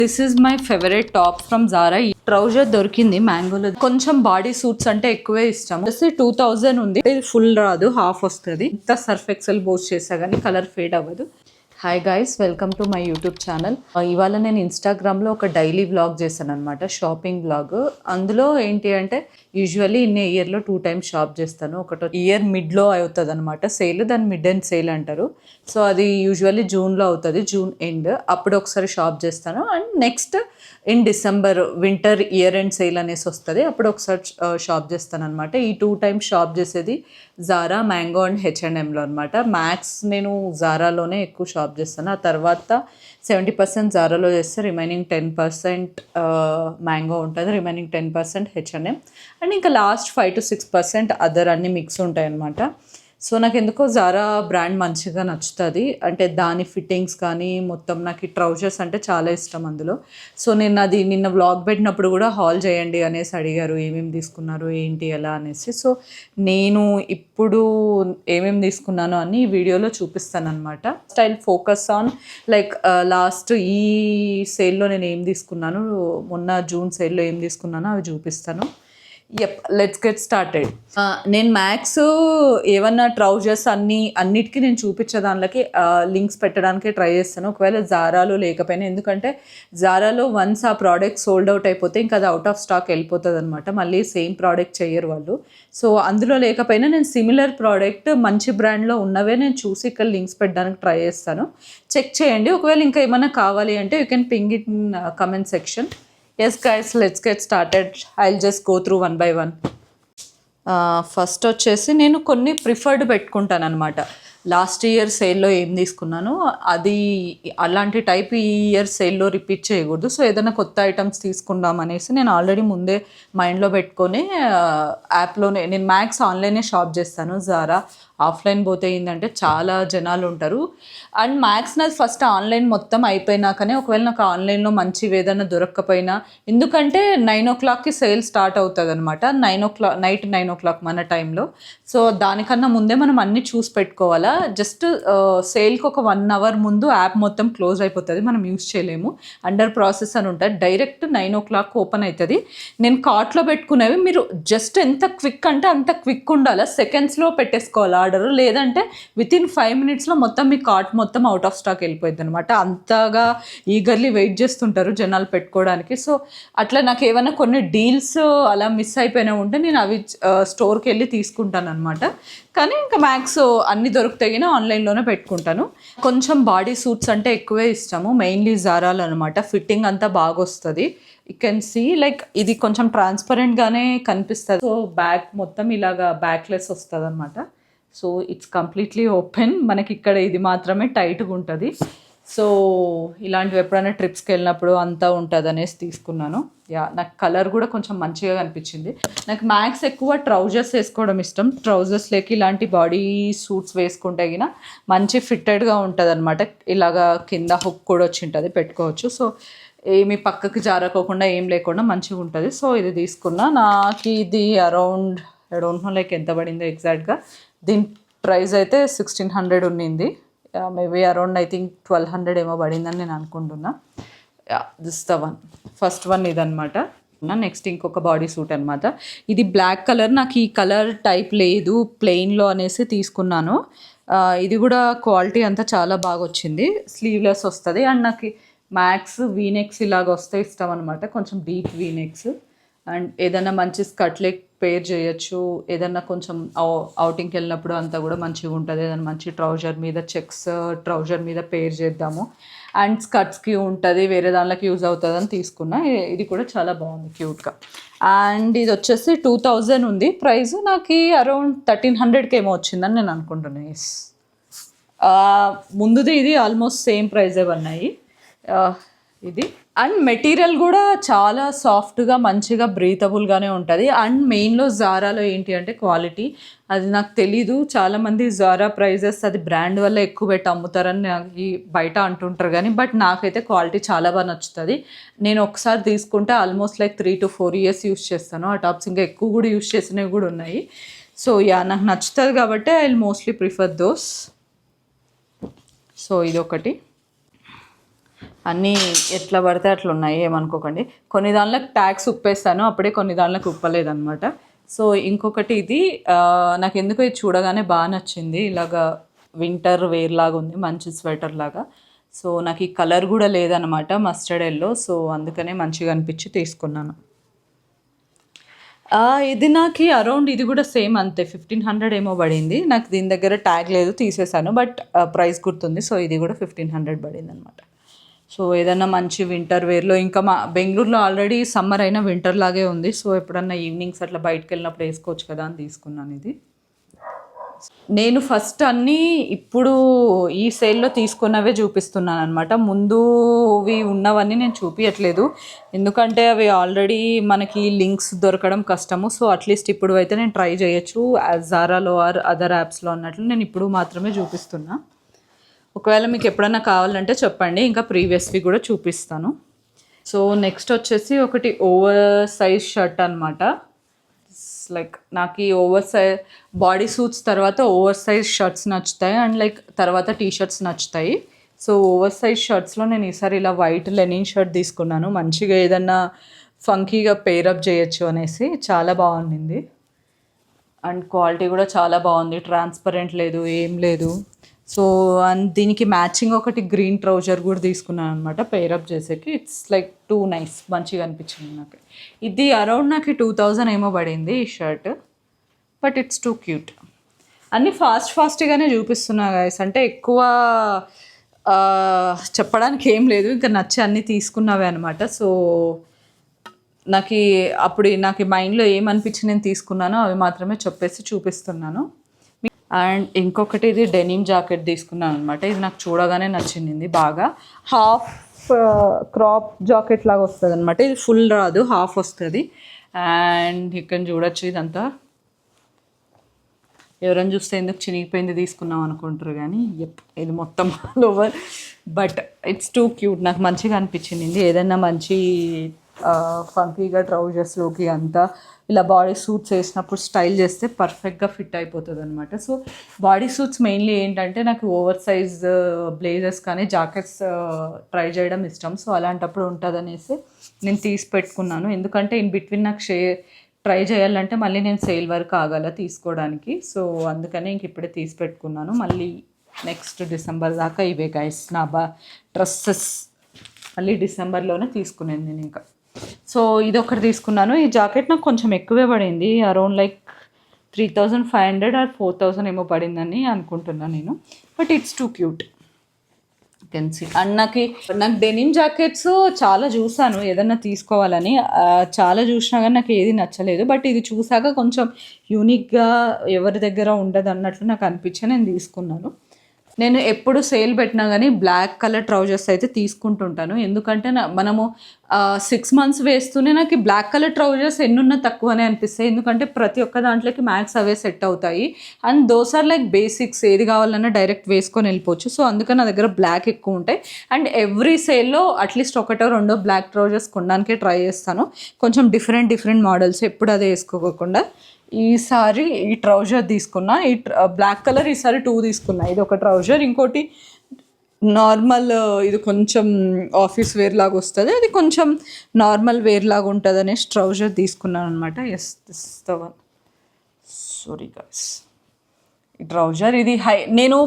This is my favourite top from Zara. ఈ trouser దొరికింది మ్యాంగోలో. కొంచెం బాడీ సూట్స్ అంటే ఎక్కువే ఇష్టం. 2000 ఉంది. ఇది ఫుల్ రాదు, హాఫ్ వస్తుంది. ఇంత సర్ఫ్ ఎక్సెల్ పోస్ట్ చేసా కానీ కలర్ ఫేడ్ అవ్వదు. Hi guys, welcome to my YouTube channel. ఇవాళ నేను ఇన్స్టాగ్రామ్లో ఒక డైలీ వ్లాగ్ చేశాను అనమాట, షాపింగ్ వ్లాగ్. అందులో ఏంటి అంటే యూజువల్లీ ఇన్ ఇయర్లో 2 times షాప్ చేస్తాను. ఒకటో ఇయర్ మిడ్లో అవుతుంది అనమాట సేల్, దాన్ని మిడ్ అండ్ సేల్ అంటారు. సో అది యూజువల్లీ జూన్లో అవుతుంది, జూన్ ఎండ్. అప్పుడు ఒకసారి షాప్ చేస్తాను. And next in December winter year end sale అనేసి వస్తుంది, అప్పుడు ఒకసారి షాప్ చేస్తాను అనమాట. ఈ 2 times షాప్ చేసేది జారా, మ్యాంగో అండ్ H&Mలో అనమాట. మ్యాక్స్ నేను జారాలోనే ఎక్కువ షాప్ చేస్తాను. ఆ తర్వాత 70% జారాలో చేస్తే రిమైనింగ్ 10% మ్యాంగో ఉంటుంది, రిమైనింగ్ 10% H&M, అండ్ ఇంకా లాస్ట్ 5 to 6% అదర్ అన్ని మిక్స్ ఉంటాయి అన్నమాట. సో నాకు ఎందుకో జారా బ్రాండ్ మంచిగా నచ్చుతుంది. అంటే దాని ఫిట్టింగ్స్ కానీ మొత్తం నాకు ఈ ట్రౌజర్స్ అంటే చాలా ఇష్టం అందులో. సో నేను అది నిన్న వ్లాగ్ పెట్టినప్పుడు కూడా హాల్ చేయండి అనేసి అడిగారు, ఏమేమి తీసుకున్నారు ఏంటి ఎలా అనేసి. సో నేను ఇప్పుడు ఏమేమి తీసుకున్నాను అని ఈ వీడియోలో చూపిస్తాను అనమాట. Style focus on like last ఈ సేల్లో నేను ఏం తీసుకున్నాను, మొన్న జూన్ సేల్లో ఏం తీసుకున్నానో అవి చూపిస్తాను. Let's get started. నేను మ్యాక్స్ ఏమన్నా ట్రౌజర్స్ అన్నిటికీ నేను చూపించే దానిలోకి లింక్స్ పెట్టడానికి ట్రై చేస్తాను, ఒకవేళ జారాలో లేకపోయినా. ఎందుకంటే జారాలో వన్స్ ఆ ప్రోడక్ట్ సోల్డ్ అవుట్ అయిపోతే ఇంకా అది అవుట్ ఆఫ్ స్టాక్ వెళ్ళిపోతుంది అనమాట, మళ్ళీ సేమ్ ప్రోడక్ట్ చేయరు వాళ్ళు. సో అందులో లేకపోయినా నేను సిమిలర్ ప్రోడక్ట్ మంచి బ్రాండ్లో ఉన్నవే నేను చూసి ఇక్కడ లింక్స్ పెట్టడానికి ట్రై చేస్తాను. చెక్ చేయండి. ఒకవేళ ఇంకా ఏమైనా కావాలి అంటే you can ping it in comment section. Yes guys, let's get started. I'll just go through one by one. First వచ్చేసి నేను కొన్ని ప్రిఫర్డ్ పెట్టుకుంటాను అనమాట. లాస్ట్ ఇయర్ సేల్లో ఏం తీసుకున్నాను అది అలాంటి టైప్ ఈ ఇయర్ సేల్లో రిపీట్ చేయకూడదు. సో ఏదైనా కొత్త ఐటమ్స్ తీసుకుందాం అనేసి నేను ఆల్రెడీ ముందే మైండ్లో పెట్టుకొని యాప్లోనే, నేను మ్యాక్స్ ఆన్లైనే షాప్ చేస్తాను. జారా ఆఫ్లైన్ పోతే ఏంటంటే చాలా జనాలు ఉంటారు. అండ్ మ్యాక్స్ నాది ఫస్ట్ ఆన్లైన్ మొత్తం అయిపోయినాకనే, ఒకవేళ నాకు ఆన్లైన్లో మంచివి ఏదైనా దొరక్కపోయినా, ఎందుకంటే 9 o'clockకి సేల్ స్టార్ట్ అవుతుంది అనమాట, నైట్ 9 o'clock మన టైంలో. సో దానికన్నా ముందే మనం అన్నీ చూసి పెట్టుకోవాలా. జస్ట్ సేల్కి ఒక 1 hour ముందు యాప్ మొత్తం క్లోజ్ అయిపోతుంది, మనం యూస్ చేయలేము, అండర్ ప్రాసెస్ అని ఉంటుంది. డైరెక్ట్ 9 o'clock ఓపెన్ అవుతుంది. నేను కార్ట్లో పెట్టుకునేవి మీరు జస్ట్ ఎంత క్విక్ అంటే అంత క్విక్ ఉండాలి, సెకండ్స్లో పెట్టేసుకోవాలి ఆర్డర్. లేదంటే వితిన్ 5 minutesలో మొత్తం మీ కార్ట్ మొత్తం అవుట్ ఆఫ్ స్టాక్ వెళ్ళిపోయింది అనమాట. అంతగా ఈగర్లీ వెయిట్ చేస్తుంటారు జనాలు పెట్టుకోవడానికి. సో అట్లా నాకు ఏమైనా కొన్ని డీల్స్ అలా మిస్ అయిపోయినా ఉంటే నేను అవి స్టోర్కి వెళ్ళి తీసుకుంటాను అనమాట. కానీ ఇంకా మ్యాక్స్ అన్ని దొరుకుతాయి ఆన్లైన్లోనే పెట్టుకుంటాను. కొంచెం బాడీ సూట్స్ అంటే ఎక్కువే ఇష్టము, మెయిన్లీ జారాలు అనమాట. ఫిట్టింగ్ అంతా బాగా వస్తుంది. యూ కెన్ సీ లైక్ ఇది కొంచెం ట్రాన్స్పరెంట్గానే కనిపిస్తుంది. సో బ్యాక్ మొత్తం ఇలాగా బ్యాక్లెస్ వస్తుంది అనమాట. So it's completely open. మనకి ఇక్కడ ఇది మాత్రమే టైట్గా ఉంటుంది. సో ఇలాంటివి ఎప్పుడైనా ట్రిప్స్కి వెళ్ళినప్పుడు అంతా ఉంటుంది అనేసి తీసుకున్నాను. నాకు కలర్ కూడా కొంచెం మంచిగా కనిపించింది. నాకు మ్యాక్స్ ఎక్కువ ట్రౌజర్స్ వేసుకోవడం ఇష్టం. ట్రౌజర్స్లోకి ఇలాంటి బాడీ సూట్స్ వేసుకుంటే గిన మంచి ఫిట్టెడ్గా ఉంటుంది అనమాట. ఇలాగా కింద హుక్ కూడా వచ్చి ఉంటుంది, పెట్టుకోవచ్చు. సో ఏమి పక్కకి జారకోకుండా ఏం లేకుండా మంచిగా ఉంటుంది. సో ఇది తీసుకున్నా. నాకు ఇది around I don't know like ఎంత పడిందో ఎగ్జాక్ట్గా. దీని ప్రైస్ అయితే 1600 ఉన్నింది. మేబీ అరౌండ్ ఐ థింక్ 1200 ఏమో పడిందని నేను అనుకుంటున్నా. This the one, first one ఇదనమాట. నెక్స్ట్ ఇంకొక బాడీ సూట్ అనమాట. ఇది బ్లాక్ కలర్, నాకు ఈ కలర్ టైప్ లేదు ప్లెయిన్లో అనేసి తీసుకున్నాను. ఇది కూడా క్వాలిటీ అంతా చాలా బాగా వచ్చింది. స్లీవ్లెస్ వస్తుంది. అండ్ నాకు మ్యాక్స్ వీనెక్స్ ఇలాగ వస్తే ఇష్టం అనమాట, కొంచెం డీప్ వీనెక్స్. అండ్ ఏదైనా మంచి స్కర్ట్లెక్ పేర్ చేయొచ్చు, ఏదన్నా కొంచెం అవుటింగ్కి వెళ్ళినప్పుడు అంతా కూడా మంచిగా ఉంటుంది. ఏదైనా మంచి ట్రౌజర్ మీద చెక్స్ ట్రౌజర్ మీద పేర్ చేద్దాము. అండ్ స్కర్ట్స్కి ఉంటుంది, వేరే దానిలోకి యూజ్ అవుతుంది అని తీసుకున్నా. ఇది కూడా చాలా బాగుంది, క్యూట్గా. అండ్ ఇది వచ్చేసి 2000 ఉంది ప్రైస్. నాకు అరౌండ్ 1300కి ఏమో వచ్చిందని నేను అనుకుంటున్నాను. ఎస్, ముందుది ఇది ఆల్మోస్ట్ సేమ్ ప్రైజే ఉన్నాయి ఇది. అండ్ మెటీరియల్ కూడా చాలా సాఫ్ట్గా మంచిగా బ్రీతబుల్గానే ఉంటుంది. అండ్ మెయిన్లో జారాలో ఏంటి అంటే క్వాలిటీ, అది నాకు తెలీదు. చాలామంది జారా ప్రైజెస్ అది బ్రాండ్ వల్ల ఎక్కువ పెట్టి అమ్ముతారని నాకు బయట అంటుంటారు, కానీ బట్ నాకైతే క్వాలిటీ చాలా బాగా నచ్చుతుంది. నేను ఒకసారి తీసుకుంటే almost like 3 to 4 years use చేస్తాను. ఆ టాప్స్ ఇంకా ఎక్కువ కూడా యూస్ చేసినవి కూడా ఉన్నాయి. సో నాకు నచ్చుతుంది కాబట్టి I will mostly prefer those. So ఇది ఒకటి. అన్నీ ఎట్లా పడితే అట్లా ఉన్నాయి, ఏమనుకోకండి. కొన్ని దానిలకు ట్యాక్స్ ఉప్పేస్తాను, అప్పుడే కొన్ని దానిలకు ఉప్పలేదన్నమాట. సో ఇంకొకటి ఇది నాకు ఎందుకో ఇది చూడగానే బాగా నచ్చింది. ఇలాగా వింటర్ వేర్ లాగా ఉంది, మంచి స్వెటర్ లాగా. సో నాకు ఈ కలర్ కూడా లేదనమాట, మస్టర్డ్ ఎల్లో. సో అందుకనే మంచిగా అనిపించి తీసుకున్నాను. ఇది నాకు అరౌండ్ ఇది కూడా సేమ్ అంతే 1500 ఏమో పడింది. నాకు దీని దగ్గర ట్యాగ్ లేదు, తీసేసాను, బట్ ప్రైస్ గుర్తుంది. సో ఇది కూడా 1500 పడింది అనమాట. సో ఏదన్నా మంచి వింటర్ వేర్లో, ఇంకా మా బెంగళూరులో ఆల్రెడీ సమ్మర్ అయినా వింటర్ లాగే ఉంది. సో ఎప్పుడన్నా ఈవినింగ్స్ అట్లా బయటకు వెళ్ళినప్పుడు వేసుకోవచ్చు కదా అని తీసుకున్నాను ఇది. నేను ఫస్ట్ అన్నీ ఇప్పుడు ఈ సేల్లో తీసుకున్నవే చూపిస్తున్నాను అనమాట. ముందువి ఉన్నవన్నీ నేను చూపించట్లేదు, ఎందుకంటే అవి ఆల్రెడీ మనకి లింక్స్ దొరకడం కష్టము. సో అట్లీస్ట్ ఇప్పుడు అయితే నేను ట్రై చేయొచ్చు, జారాలో ఆర్ అదర్ యాప్స్లో అన్నట్లు నేను ఇప్పుడు మాత్రమే చూపిస్తున్నా. ఒకవేళ మీకు ఎప్పుడన్నా కావాలంటే చెప్పండి, ఇంకా ప్రీవియస్వి కూడా చూపిస్తాను. సో నెక్స్ట్ వచ్చేసి ఒకటి ఓవర్ సైజ్ షర్ట్ అనమాట. లైక్ నాకు ఈ ఓవర్ సైజ్ బాడీ సూట్స్ తర్వాత ఓవర్ సైజ్ షర్ట్స్ నచ్చుతాయి, అండ్ లైక్ తర్వాత టీ షర్ట్స్ నచ్చుతాయి. సో ఓవర్ సైజ్ షర్ట్స్లో నేను ఈసారి ఇలా వైట్ లెనిన్ షర్ట్ తీసుకున్నాను. మంచిగా ఏదన్నా ఫంకీగా పేరప్ చేయొచ్చు అనేసి, చాలా బాగుండింది. అండ్ క్వాలిటీ కూడా చాలా బాగుంది, ట్రాన్స్పరెంట్ లేదు, ఏం లేదు. సో అండ్ దీనికి మ్యాచింగ్ ఒకటి గ్రీన్ ట్రౌజర్ కూడా తీసుకున్నాను అనమాట, పేరప్ చేసేకి. ఇట్స్ లైక్ టూ నైస్, మంచిగా అనిపించింది నాకు. ఇది అరౌండ్ నాకు 2000 ఏమో పడింది ఈ shirt, but it's too cute. అన్నీ ఫాస్ట్గానే చూపిస్తున్నా గైస్, అంటే ఎక్కువ చెప్పడానికి ఏం లేదు, ఇంకా నచ్చి అన్నీ తీసుకున్నవే అనమాట. సో నాకు మైండ్లో ఏమనిపించి నేను తీసుకున్నానో అవి మాత్రమే చెప్పేసి చూపిస్తున్నాను. అండ్ ఇంకొకటి ఇది డెనిమ్ జాకెట్ తీసుకున్నాను అనమాట. ఇది నాకు చూడగానే నచ్చింది బాగా. హాఫ్ క్రాప్ జాకెట్ లాగా వస్తుంది అనమాట, ఇది ఫుల్ రాదు, హాఫ్ వస్తుంది. అండ్ ఇక్కడ చూడొచ్చు, ఇదంతా ఎవరైనా చూస్తే ఎందుకు చినిగిపోయింది తీసుకున్నాం అనుకుంటారు, కానీ ఇది మొత్తం all over. But it's too cute, నాకు మంచిగా అనిపించింది. ఏదైనా మంచి ఫంకీగా ట్రౌజర్స్లోకి అంతా ఇలా బాడీ సూట్స్ వేసినప్పుడు స్టైల్ చేస్తే పర్ఫెక్ట్గా ఫిట్ అయిపోతుంది అనమాట. సో బాడీ సూట్స్ మెయిన్లీ ఏంటంటే నాకు ఓవర్ సైజ్ బ్లేజర్స్ కానీ జాకెట్స్ ట్రై చేయడం ఇష్టం. సో అలాంటప్పుడు ఉంటుంది అనేసి నేను తీసి పెట్టుకున్నాను, ఎందుకంటే ఇన్ బిట్వీన్ నాకు ట్రై చేయాలంటే మళ్ళీ నేను సేల్ వరకు ఆగాల తీసుకోవడానికి. సో అందుకని ఇంక ఇప్పుడే తీసి పెట్టుకున్నాను. మళ్ళీ నెక్స్ట్ డిసెంబర్ దాకా ఇవే గైస్ నా డ్రెస్సెస్, మళ్ళీ డిసెంబర్లోనే తీసుకునేది నేను ఇంకా. సో ఇది ఒకటి తీసుకున్నాను. ఈ జాకెట్ నాకు కొంచెం ఎక్కువే పడింది, అరౌండ్ లైక్ 3500 ఆర్ 4000 ఏమో పడిందని అనుకుంటున్నాను నేను, బట్ ఇట్స్ టూ క్యూట్ కెన్సీ. అండ్ నాకు డెనిమ్ జాకెట్స్ చాలా చూసాను ఏదన్నా తీసుకోవాలని, చాలా చూసినా కానీ నాకు ఏది నచ్చలేదు. బట్ ఇది చూసాక కొంచెం యూనిక్గా ఎవరి దగ్గర ఉండదు అన్నట్లు నాకు అనిపించి నేను తీసుకున్నాను. నేను ఎప్పుడు సేల్ పెట్టినా కానీ బ్లాక్ కలర్ ట్రౌజర్స్ అయితే తీసుకుంటుంటాను, ఎందుకంటే మనము 6 months వేస్తూనే నాకు బ్లాక్ కలర్ ట్రౌజర్స్ ఎన్నున్నా తక్కువనే అనిపిస్తాయి, ఎందుకంటే ప్రతి ఒక్క దాంట్లోకి మ్యాక్స్ అవే సెట్ అవుతాయి. And those are like basics, ఏది కావాలన్నా డైరెక్ట్ వేసుకొని వెళ్ళిపోవచ్చు. సో అందుకని నా దగ్గర బ్లాక్ ఎక్కువ ఉంటాయి. అండ్ ఎవ్రీ సేల్లో అట్లీస్ట్ ఒకటో రెండో బ్లాక్ ట్రౌజర్స్ కొనడానికే ట్రై చేస్తాను, కొంచెం డిఫరెంట్ మోడల్స్, ఎప్పుడు అదే వేసుకోకుండా. ఈసారి ఈ ట్రౌజర్ తీసుకున్నా, ఈ బ్లాక్ కలర్ ఈసారి 2 తీసుకున్నా. ఇది ఒక ట్రౌజర్, ఇంకోటి నార్మల్, ఇది కొంచెం ఆఫీస్ వేర్ లాగా వస్తుంది, అది కొంచెం నార్మల్ వేర్ లాగా ఉంటుంది అనేసి ట్రౌజర్ తీసుకున్నాను అనమాట. Yes this the one. Sorry guys, ఈ ట్రౌజర్ ఇది నేను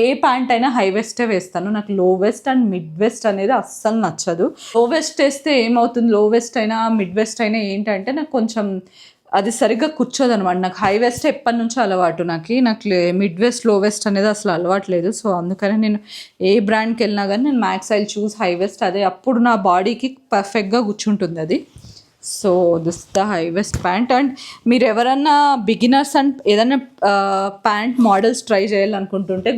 ఏ ప్యాంట్ అయినా హై వెస్టే వేస్తాను, నాకు లో వెస్ట్ అండ్ మిడ్ వెస్ట్ అనేది అస్సలు నచ్చదు. లో వెస్ట్ వేస్తే ఏమవుతుంది, లో వెస్ట్ అయినా మిడ్ వెస్ట్ అయినా ఏంటంటే నాకు కొంచెం అది సరిగ్గా కూర్చోదు అనమాట. నాకు హై వెస్ట్ ఎప్పటి నుంచో అలవాటు, నాకు మిడ్ వెస్ట్ లో వెస్ట్ అనేది అసలు అలవాట్లేదు. సో అందుకని నేను ఏ బ్రాండ్కి వెళ్ళినా కానీ నేను Max I'll choose high waist, అదే అప్పుడు నా బాడీకి పర్ఫెక్ట్గా కూర్చుంటుంది అది. So this the high waist pant. And మీరు ఎవరన్నా బిగినర్స్ అండ్ ఏదైనా ప్యాంట్ మోడల్స్ ట్రై చేయాలనుకుంటుంటే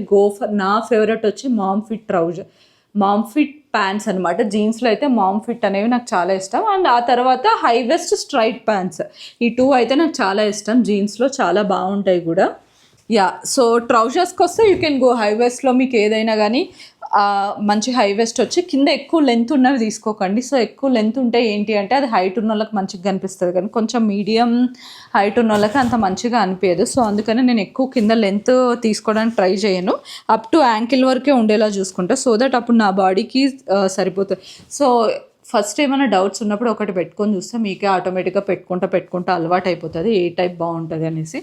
నా ఫేవరెట్ వచ్చి mom fit trouser, mom fit pants అనమాట. జీన్స్లో అయితే మామ్ ఫిట్ అనేవి నాకు చాలా ఇష్టం. అండ్ ఆ తర్వాత హై వెస్ట్ స్ట్రైట్ ప్యాంట్స్, ఈ 2 అయితే నాకు చాలా ఇష్టం, జీన్స్లో చాలా బాగుంటాయి కూడా. యా, సో ట్రౌజర్స్కి వస్తే యూ కెన్ గో హై వెస్ట్లో, మీకు ఏదైనా కానీ మంచి హై వెస్ట్ వచ్చి కింద ఎక్కువ లెంత్ ఉన్నవి తీసుకోకండి. సో ఎక్కువ లెంత్ ఉంటే ఏంటి అంటే అది హైట్ ఉన్న వాళ్ళకి మంచిగా కనిపిస్తుంది, కానీ కొంచెం మీడియం హైట్ ఉన్న వాళ్ళకి అంత మంచిగా అనిపించదు. సో అందుకని నేను ఎక్కువ కింద లెంత్ తీసుకోవడానికి ట్రై చేయను, అప్ టు యాంకిల్ వరకే ఉండేలా చూసుకుంటా, సో దట్ అప్పుడు నా బాడీకి సరిపోతుంది. సో ఫస్ట్ ఏమైనా డౌట్స్ ఉన్నప్పుడు ఒకటి పెట్టుకొని చూస్తే మీకే ఆటోమేటిక్గా పెట్టుకుంటా అలవాటు అయిపోతుంది ఏ టైప్ బాగుంటుంది అనేసి.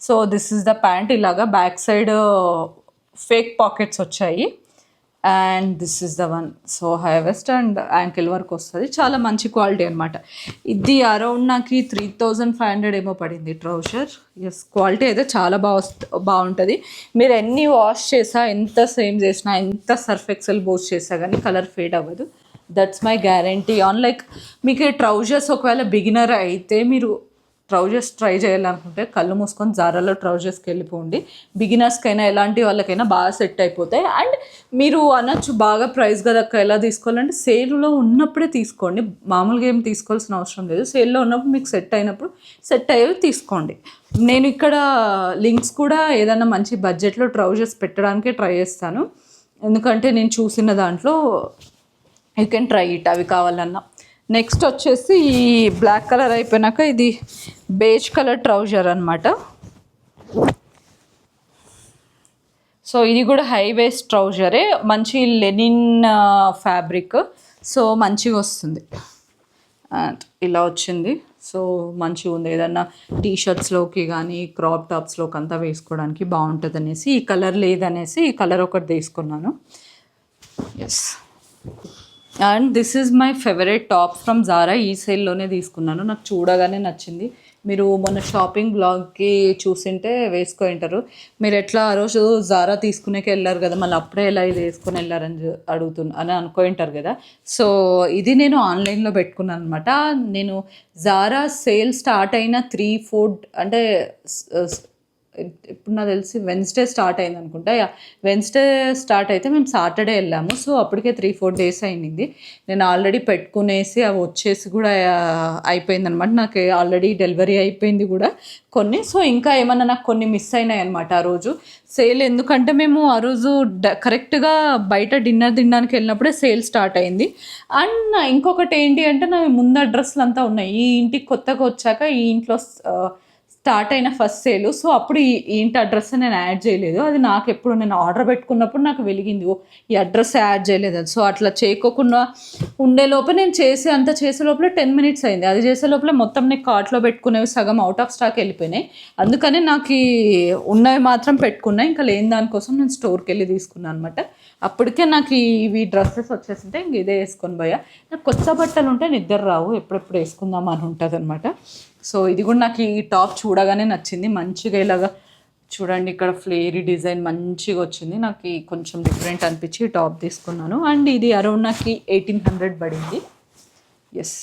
So this is the pant. ఇలాగా బ్యాక్ సైడ్ ఫేక్ పాకెట్స్ వచ్చాయి and this is the one. So high west and ankle వరకు వస్తుంది, చాలా మంచి క్వాలిటీ అనమాట. ఇది అరౌండ్ నాకు 3500 ఏమో పడింది ట్రౌజర్. ఎస్, క్వాలిటీ అయితే చాలా బాగుంటుంది. మీరు ఎన్ని వాష్ చేసా, ఎంత సేమ్ చేసినా, ఎంత సర్ఫ్ ఎక్సెల్ బోస్ చేసా కానీ కలర్ ఫేడ్ అవ్వదు. That's my guarantee on. Like మీకు ట్రౌజర్స్ ఒకవేళ బిగినర్ అయితే మీరు ట్రౌజర్స్ ట్రై చేయాలనుకుంటే కళ్ళు మూసుకొని జారాలో ట్రౌజర్స్కి వెళ్ళిపోండి. బిగినర్స్కైనా ఎలాంటి వాళ్ళకైనా బాగా సెట్ అయిపోతాయి. అండ్ మీరు అనొచ్చు బాగా ప్రైస్ కదా ఎలా తీసుకోవాలంటే సేల్లో ఉన్నప్పుడే తీసుకోండి, మామూలుగా ఏం తీసుకోవాల్సిన అవసరం లేదు. సేల్లో ఉన్నప్పుడు మీకు సెట్ అయినప్పుడు సెట్ అయ్యేవి తీసుకోండి. నేను ఇక్కడ లింక్స్ కూడా ఏదైనా మంచి బడ్జెట్లో ట్రౌజర్స్ పెట్టడానికే ట్రై చేస్తాను, ఎందుకంటే నేను చూసిన దాంట్లో యూ కెన్ ట్రై ఇట్ అవి కావాలన్నా. నెక్స్ట్ వచ్చేసి ఈ బ్లాక్ కలర్ అయిపోయినాక ఇది బేజ్ కలర్ ట్రౌజర్ అనమాట. సో ఇది కూడా హై వేస్ట్ ట్రౌజరే, మంచి లెనిన్ ఫ్యాబ్రిక్, సో మంచిగా వస్తుంది. అండ్ ఇలా వచ్చింది, సో మంచిగా ఉంది. ఏదన్నా టీషర్ట్స్లోకి కానీ క్రాప్ టాప్స్లోకి అంతా వేసుకోవడానికి బాగుంటుంది అనేసి ఈ కలర్ లేదనేసి ఈ కలర్ ఒకటి తీసుకున్నాను. Yes, and this is my favourite top from Zara. ఈ సేల్లోనే తీసుకున్నాను, నాకు చూడగానే నచ్చింది. మీరు మొన్న షాపింగ్ బ్లాగ్కి చూసింటే వేసుకుంటారు. మీరు ఎట్లా ఆ రోజు జారా తీసుకునేకి వెళ్ళారు కదా, మళ్ళీ అప్పుడే ఎలా ఇది వేసుకొని వెళ్ళారని అని అనుకుంటారు కదా. సో ఇది నేను ఆన్లైన్లో పెట్టుకున్నాను అనమాట. నేను జారా సేల్ స్టార్ట్ అయిన 3-4 అంటే ఇప్పుడు నాకు తెలిసి వెన్స్డే స్టార్ట్ అయింది అనుకుంటా. వెన్స్డే స్టార్ట్ అయితే మేము సాటర్డే వెళ్ళాము, సో అప్పటికే 3-4 డేస్ అయింది. నేను ఆల్రెడీ పెట్టుకునేసి అవి వచ్చేసి కూడా అయిపోయింది అనమాట. నాకు ఆల్రెడీ డెలివరీ అయిపోయింది కూడా కొన్ని. సో ఇంకా ఏమన్నా నాకు కొన్ని మిస్ అయినాయి అనమాట ఆ రోజు సేల్. ఎందుకంటే మేము ఆ రోజు కరెక్ట్గా బయట డిన్నర్ తినడానికి వెళ్ళినప్పుడే సేల్ స్టార్ట్ అయింది. అండ్ ఇంకొకటి ఏంటి అంటే నా ముందు అడ్రస్లు అంతా ఉన్నాయి. ఈ ఇంటికి కొత్తగా వచ్చాక ఈ ఇంట్లో స్టార్ట్ అయిన ఫస్ట్ సేలు, సో అప్పుడు ఈ ఇంటి అడ్రస్ నేను యాడ్ చేయలేదు. అది నాకు ఎప్పుడు నేను ఆర్డర్ పెట్టుకున్నప్పుడు నాకు వెలిగింది, ఈ అడ్రస్ యాడ్ చేయలేదు అది. సో అట్లా చేయకోకుండా ఉండే లోపల నేను చేసే లోపల 10 minutes అయింది. అది చేసే లోపల మొత్తం నేను కార్ట్లో పెట్టుకునేవి సగం అవుట్ ఆఫ్ స్టాక్ వెళ్ళిపోయినాయి. అందుకని నాకు ఉన్నవి మాత్రం పెట్టుకున్నా, ఇంకా లేని దానికోసం నేను స్టోర్కి వెళ్ళి తీసుకున్నాను అనమాట. అప్పటికే నాకు ఇవి డ్రెస్సెస్ వచ్చేసింటే ఇంక ఇదే వేసుకొని పోయా. నాకు కొత్త బట్టలు ఉంటే నిద్ర రావు, ఎప్పుడెప్పుడు వేసుకుందాం అని ఉంటుంది అనమాట. సో ఇది కూడా నాకు ఈ టాప్ చూడగానే నచ్చింది. మంచిగా ఇలాగా చూడండి, ఇక్కడ ఫ్లేరీ డిజైన్ మంచిగా వచ్చింది. నాకు కొంచెం డిఫరెంట్ అనిపించి టాప్ తీసుకున్నాను. అండ్ ఇది అరౌండ్ నాకు 1800 పడింది. Yes,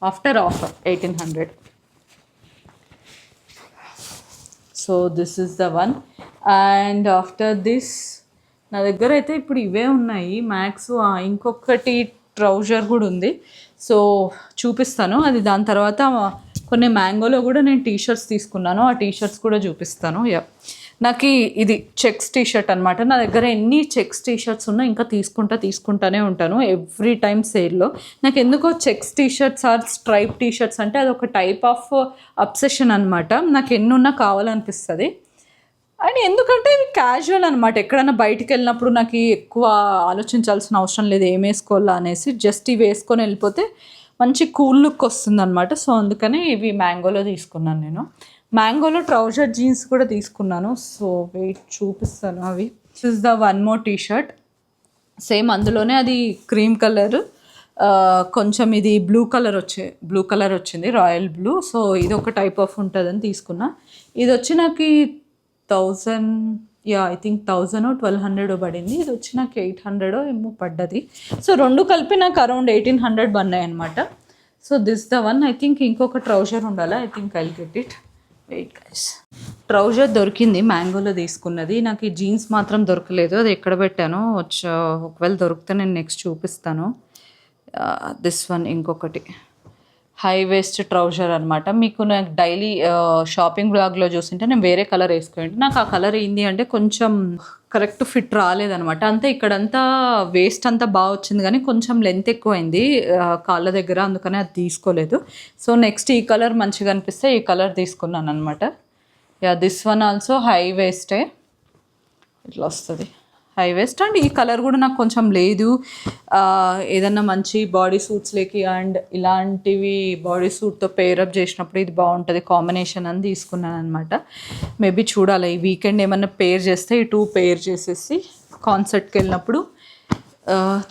after offer 1800. So this is the one. And after this నా దగ్గర అయితే ఇప్పుడు ఇవే ఉన్నాయి మ్యాక్స్. ఇంకొకటి ట్రౌజర్ కూడా ఉంది, సో చూపిస్తాను అది. దాని తర్వాత కొన్ని మ్యాంగోలో కూడా నేను టీషర్ట్స్ తీసుకున్నాను, ఆ టీషర్ట్స్ కూడా చూపిస్తాను. నాకు ఇది చెక్స్ టీషర్ట్ అనమాట. నా దగ్గర ఎన్ని చెక్స్ టీషర్ట్స్ ఉన్నా ఇంకా తీసుకుంటానే ఉంటాను ఎవ్రీ టైమ్ సేల్లో. నాకు ఎందుకో checks t-shirts or stripe t-shirts అంటే అది ఒక టైప్ ఆఫ్ అబ్సెషన్ అనమాట. నాకు ఎన్ని ఉన్నా కావాలనిపిస్తుంది. అండ్ ఎందుకంటే ఇవి క్యాజువల్ అనమాట. ఎక్కడైనా బయటికి వెళ్ళినప్పుడు నాకు ఎక్కువ ఆలోచించాల్సిన అవసరం లేదు ఏం వేసుకోవాలా అనేసి, జస్ట్ ఇవి వేసుకొని వెళ్ళిపోతే మంచి కూల్ లుక్ వస్తుంది అనమాట. సో అందుకని ఇవి మ్యాంగోలో తీసుకున్నాను నేను. మ్యాంగోలో ట్రౌజర్ జీన్స్ కూడా తీసుకున్నాను, సో వెయిట్ చూపిస్తాను అవి. This is the one more t-shirt, same అందులోనే అది క్రీమ్ కలర్, కొంచెం ఇది బ్లూ కలర్ వచ్చింది, రాయల్ బ్లూ. సో ఇది ఒక టైప్ ఆఫ్ ఉంటుందని తీసుకున్నా. ఇది వచ్చి నాకు 1000, ఐ థింక్ 1000 or 1200 పడింది. ఇది వచ్చి నాకు 800 ఏమో పడ్డది. సో రెండు కలిపి నాకు అరౌండ్ 1800 పడినాయి అనమాట. So this the one. I think ఇంకొక ట్రౌజర్ ఉండాలి, I think I'll get it. Wait guys, trouser దొరికింది మ్యాంగోలో తీసుకున్నది. నాకు ఈ జీన్స్ మాత్రం దొరకలేదు, అది ఎక్కడ పెట్టానో ఒకవేళ దొరికితే నేను నెక్స్ట్ చూపిస్తాను. దిస్ వన్ ఇంకొకటి హై వేస్ట్ ట్రౌజర్ అనమాట. మీకు నాకు డైలీ షాపింగ్ బ్లాగ్లో చూసింటే నేను వేరే కలర్ వేసుకోండి, నాకు ఆ కలర్ ఏంది అంటే కొంచెం కరెక్ట్ ఫిట్ రాలేదనమాట. అంతే ఇక్కడంతా వేస్ట్ అంతా బాగా వచ్చింది కానీ కొంచెం లెంత్ ఎక్కువైంది కాళ్ళ దగ్గర, అందుకని అది తీసుకోలేదు. సో నెక్స్ట్ ఈ కలర్ మంచిగా అనిపిస్తే ఈ కలర్ తీసుకున్నాను అనమాట. Yeah this one also high వేస్టే, ఇట్లా వస్తుంది హై వేస్ట్. అండ్ ఈ కలర్ కూడా నాకు కొంచెం లేదు, ఏదన్నా మంచి బాడీ సూట్స్లోకి అండ్ ఇలాంటివి బాడీ సూట్తో పేరప్ చేసినప్పుడు ఇది బాగుంటుంది కాంబినేషన్ అని తీసుకున్నాను అనమాట. మేబీ చూడాలి ఈ వీకెండ్ ఏమన్నా పేర్ చేస్తే ఈ 2 పేర్ చేసేసి కాన్సర్ట్కి వెళ్ళినప్పుడు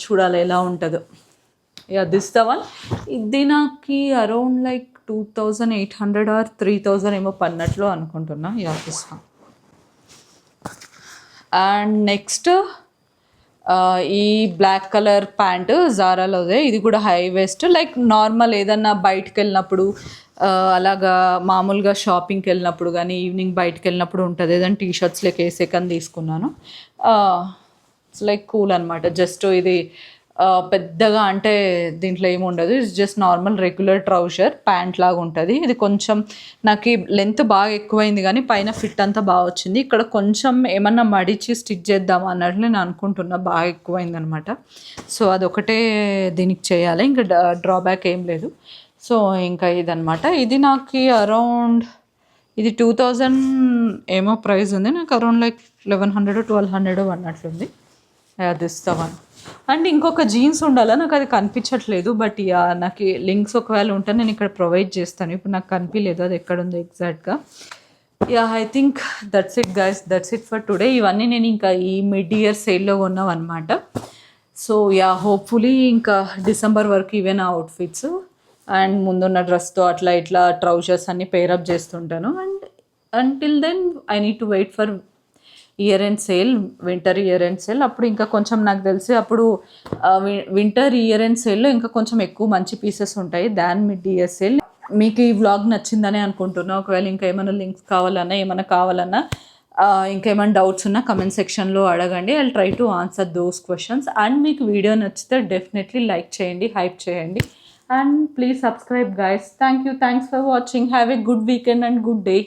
చూడాలి ఎలా ఉంటుందో. Yeah this the one. ఇది నాకు అరౌండ్ లైక్ 2800 ఆర్ 3000 ఏమో పన్నట్లు అనుకుంటున్నా. Yeah this one. And next ఈ బ్లాక్ కలర్ ప్యాంటు జారాలోదే, ఇది కూడా హై వేస్ట్. లైక్ నార్మల్ ఏదన్నా బయటకు వెళ్ళినప్పుడు అలాగా మామూలుగా షాపింగ్కి వెళ్ళినప్పుడు కానీ ఈవినింగ్ బయటకు వెళ్ళినప్పుడు ఉంటుంది, ఏదైనా టీషర్ట్స్లోకి వేసే కానీ తీసుకున్నాను. ఇట్స్ లైక్ కూల్ అనమాట. జస్ట్ ఇది పెద్దగా అంటే దీంట్లో ఏమి ఉండదు, it's just normal regular trouser pant లాగా ఉంటుంది. ఇది కొంచెం నాకు లెంత్ బాగా ఎక్కువైంది కానీ పైన ఫిట్ అంతా బాగా వచ్చింది. ఇక్కడ కొంచెం ఏమన్నా మడిచి స్టిచ్ చేద్దాం అన్నట్లు నేను అనుకుంటున్నా, బాగా ఎక్కువైంది అనమాట. సో అదొకటే దీనికి చేయాలి, ఇంకా డ్రాబ్యాక్ ఏం లేదు. సో ఇంకా ఇదనమాట. ఇది నాకు అరౌండ్ ఇది 2000 ఏమో ప్రైస్ ఉంది, నాకు అరౌండ్ లైక్ 1100-1200 అన్నట్లుంది. This the one. అండ్ ఇంకొక జీన్స్ ఉండాలా, నాకు అది కనిపించట్లేదు, బట్ యా నాకు లింక్స్ ఒకవేళ ఉంటే నేను ఇక్కడ ప్రొవైడ్ చేస్తాను. ఇప్పుడు నాకు కనిపించలేదు అది ఎక్కడ ఉందో ఎగ్జాక్ట్గా. Yeah I think that's it guys, that's it for today. ఇవన్నీ నేను ఇంకా ఈ మిడ్ ఇయర్ సేల్లో కొన్నాం అనమాట. సో యా హోప్ఫుల్లీ ఇంకా డిసెంబర్ వరకు ఇవే నా అవుట్ఫిట్స్. అండ్ ముందున్న డ్రెస్తో అట్లా ఇట్లా ట్రౌజర్స్ అన్నీ పేరప్ చేస్తుంటాను. And until then I need to wait for year end sale, winter year end sale. అప్పుడు ఇంకా కొంచెం నాకు తెలిసి అప్పుడు వింటర్ ఇయర్ ఎండ్ సేల్లో ఇంకా కొంచెం ఎక్కువ మంచి పీసెస్ ఉంటాయి దాన్ మిడ్ ఇయర్ సేల్. మీకు ఈ వ్లాగ్ నచ్చిందని అనుకుంటున్నా. ఒకవేళ ఇంకా ఏమైనా లింక్స్ కావాలన్నా ఏమైనా కావాలన్నా ఇంకేమైనా డౌట్స్ ఉన్నా కమెంట్ సెక్షన్లో అడగండి. I will try to answer those questions. And మీకు వీడియో నచ్చితే డెఫినెట్లీ లైక్ చేయండి, హైప్ చేయండి. And please subscribe guys. Thank you. Thanks for watching. Have a good weekend and good day.